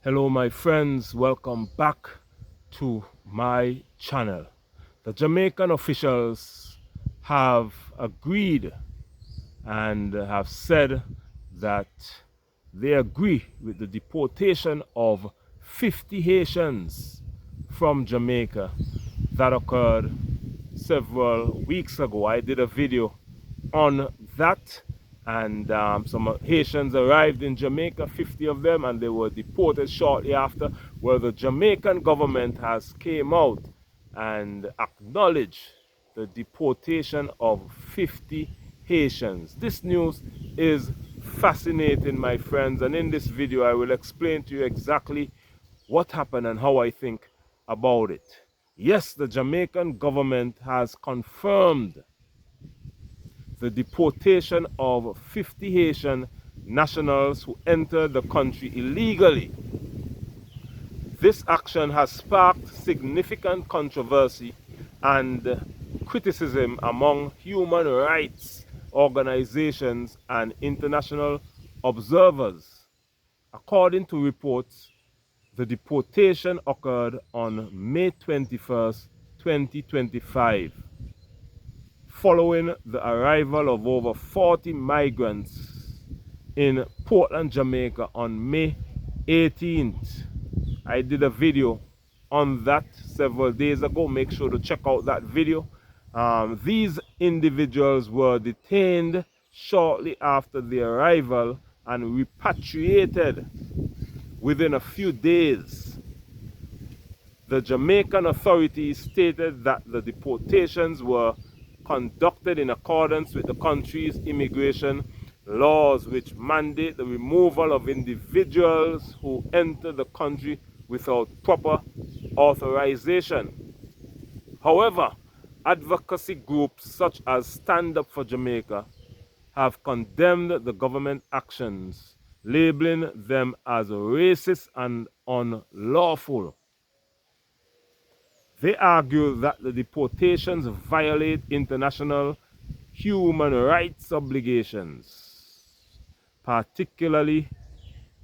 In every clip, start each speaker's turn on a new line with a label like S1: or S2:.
S1: Hello my friends, welcome back to my channel. The Jamaican officials have agreed and have said that they agree with the deportation of 50 Haitians from Jamaica that occurred several weeks ago. I did a video on that, and some Haitians arrived in Jamaica, 50 of them, and they were deported shortly after, where the Jamaican government has came out and acknowledged the deportation of 50 Haitians. This news is fascinating, my friends, and in this video I will explain to you exactly what happened and how I think about it. Yes, the Jamaican government has confirmed the deportation of 50 Haitian nationals who entered the country illegally. This action has sparked significant controversy and criticism among human rights organizations and international observers. According to reports, the deportation occurred on May 21st, 2025, following the arrival of over 40 migrants in Portland, Jamaica on May 18th. I did a video on that several days ago. Make sure to check out that video. These individuals were detained shortly after their arrival and repatriated within a few days. The Jamaican authorities stated that the deportations were conducted in accordance with the country's immigration laws, which mandate the removal of individuals who enter the country without proper authorization. However, advocacy groups such as Stand Up for Jamaica have condemned the government actions, labeling them as racist and unlawful. They argue that the deportations violate international human rights obligations, particularly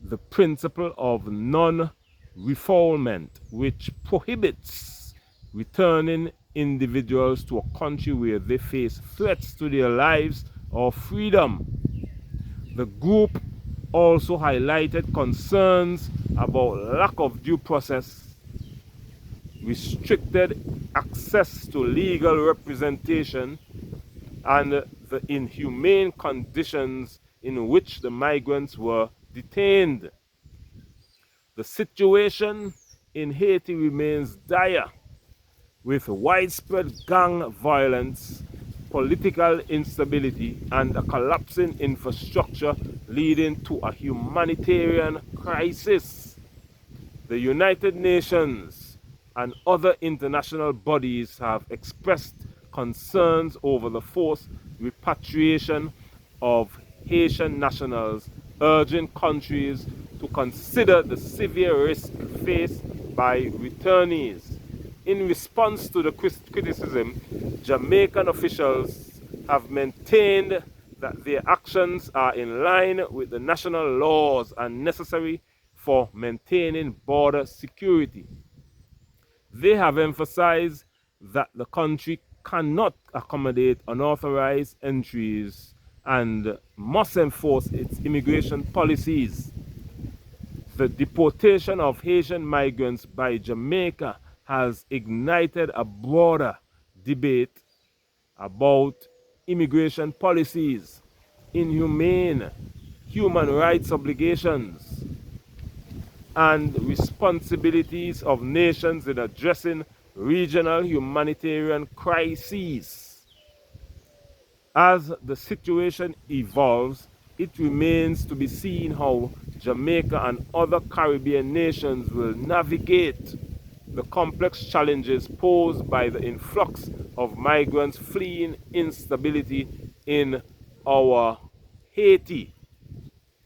S1: the principle of non-refoulement, which prohibits returning individuals to a country where they face threats to their lives or freedom. The group also highlighted concerns about lack of due process, restricted access to legal representation, and the inhumane conditions in which the migrants were detained. The situation in Haiti remains dire, with widespread gang violence, political instability, and a collapsing infrastructure leading to a humanitarian crisis. The United Nations and other international bodies have expressed concerns over the forced repatriation of Haitian nationals, urging countries to consider the severe risk faced by returnees. In response to the criticism, Jamaican officials have maintained that their actions are in line with the national laws and necessary for maintaining border security. They have emphasized that the country cannot accommodate unauthorized entries and must enforce its immigration policies. The deportation of Haitian migrants by Jamaica has ignited a broader debate about immigration policies, inhumane human rights obligations, and responsibilities of nations in addressing regional humanitarian crises. As the situation evolves, it remains to be seen how Jamaica and other Caribbean nations will navigate the complex challenges posed by the influx of migrants fleeing instability in our Haiti,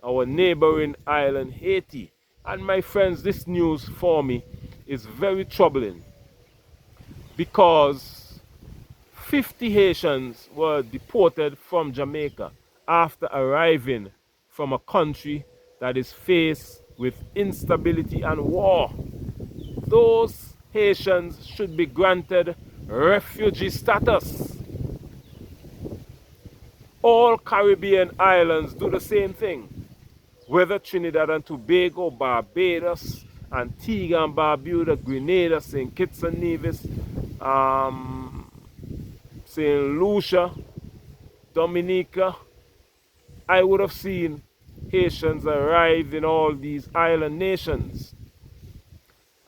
S1: our neighboring island Haiti. And my friends, this news for me is very troubling, because 50 Haitians were deported from Jamaica after arriving from a country that is faced with instability and war. Those Haitians should be granted refugee status. All Caribbean islands do the same thing. Whether Trinidad and Tobago, Barbados, Antigua and Barbuda, Grenada, St. Kitts and Nevis, St. Lucia, Dominica, I would have seen Haitians arrive in all these island nations.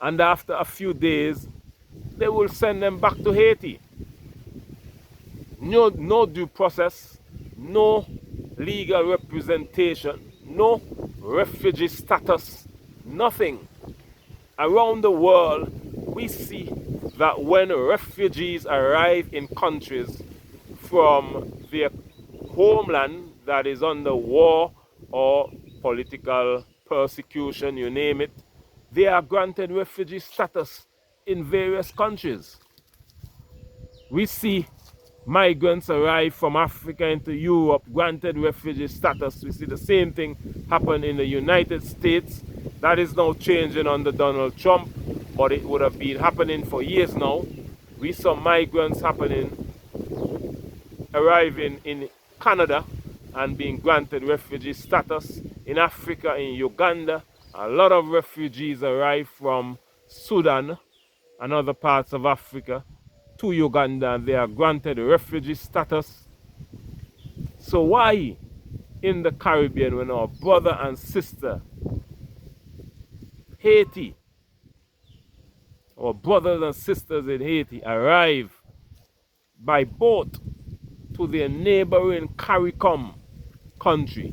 S1: And after a few days, they will send them back to Haiti. No due process, no legal representation, no refugee status, nothing. Around the world, we see that when refugees arrive in countries from their homeland that is under war or political persecution, you name it, they are granted refugee status in various countries. We see migrants arrive from Africa into Europe, granted refugee status. We see the same thing happen in the United States. That is now changing under Donald Trump, but it would have been happening for years now. We saw migrants arriving in Canada and being granted refugee status. In Africa, in Uganda, a lot of refugees arrive from Sudan and other parts of Africa to Uganda, and they are granted refugee status. So why in the Caribbean, when our brother and sister Haiti, our brothers and sisters in Haiti arrive by boat to their neighboring CARICOM country,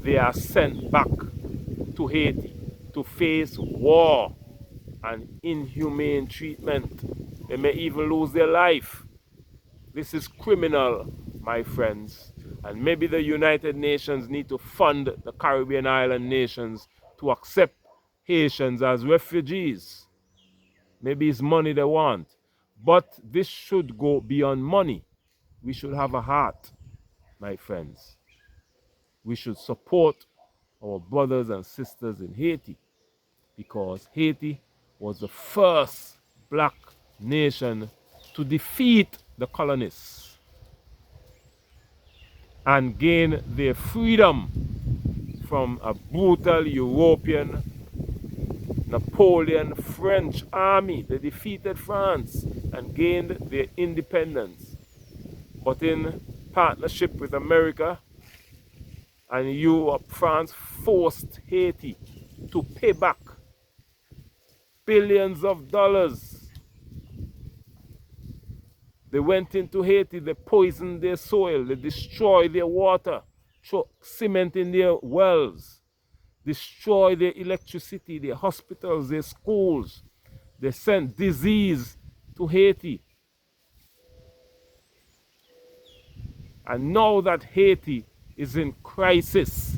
S1: they are sent back to Haiti to face war and inhumane treatment. They may even lose their life. This is criminal, my friends. And maybe the United Nations need to fund the Caribbean island nations to accept Haitians as refugees. Maybe it's money they want. But this should go beyond money. We should have a heart, my friends. We should support our brothers and sisters in Haiti, because Haiti was the first black nation to defeat the colonists and gain their freedom from a brutal European, Napoleon French army. They defeated France and gained their independence. But in partnership with America and Europe, France forced Haiti to pay back billions of dollars. They went into Haiti, they poisoned their soil, they destroyed their water, threw cement in their wells, destroyed their electricity, their hospitals, their schools. They sent disease to Haiti. And now that Haiti is in crisis,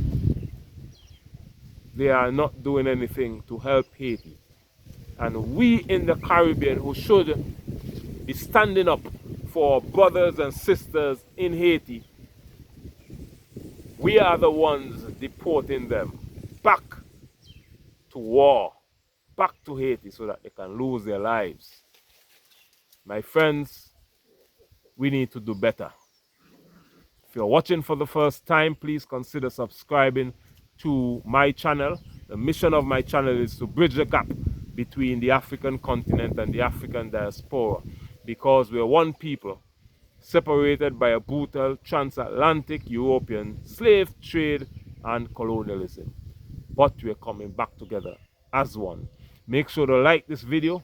S1: they are not doing anything to help Haiti. And we in the Caribbean, who should be standing up for our brothers and sisters in Haiti, we are the ones deporting them back to war, back to Haiti, so that they can lose their lives. My friends, we need to do better. If you're watching for the first time, please consider subscribing to my channel. The mission of my channel is to bridge the gap between the African continent and the African diaspora, because we are one people separated by a brutal transatlantic European slave trade and colonialism. But we're coming back together as one. Make sure to like this video,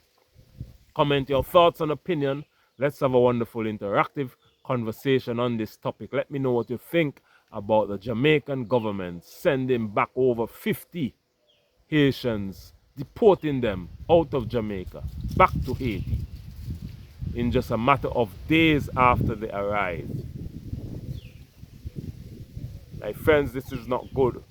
S1: comment your thoughts and opinion. Let's have a wonderful interactive conversation on this topic. Let me know what you think about the Jamaican government sending back over 50 Haitians, deporting them out of Jamaica back to Haiti in just a matter of days after they arrived. My friends, this is not good.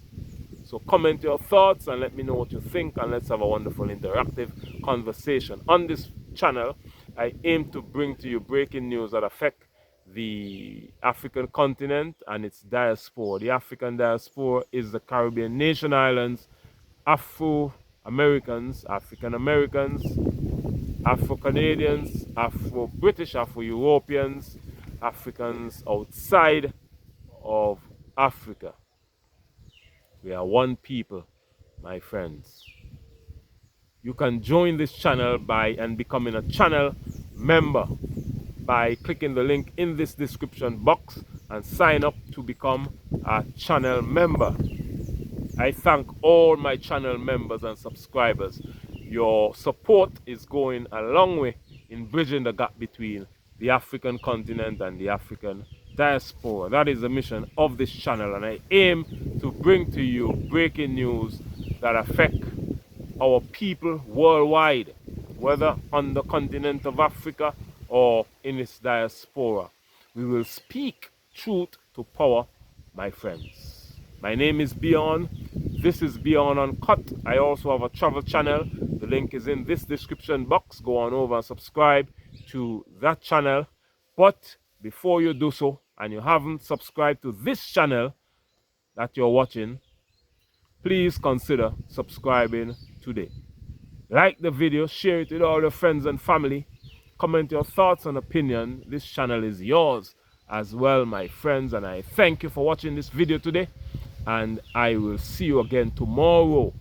S1: So comment your thoughts and let me know what you think, and let's have a wonderful interactive conversation. On this channel, I aim to bring to you breaking news that affect the African continent and its diaspora. The African diaspora is the Caribbean nation islands Afro-Americans, African-Americans, Afro-Canadians, Afro-British, Afro-Europeans, Africans outside of Africa. We are one people, my friends. You can join this channel and becoming a channel member by clicking the link in this description box and sign up to become a channel member. I thank all my channel members and subscribers. Your support is going a long way in bridging the gap between the African continent and the African diaspora. That is the mission of this channel, and I aim to bring to you breaking news that affect our people worldwide, whether on the continent of Africa or in its diaspora. We will speak truth to power, my friends. My name is Beyond. This is Beyond Uncut. I also have a travel channel. The link is in this description box. Go on over and subscribe to that channel. But before you do so, and you haven't subscribed to this channel that you're watching, please consider subscribing today. Like the video, share it with all your friends and family. Comment your thoughts and opinion. This channel is yours as well, my friends, and I thank you for watching this video today, and I will see you again tomorrow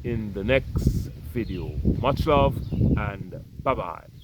S1: in the next video. Much love and bye-bye.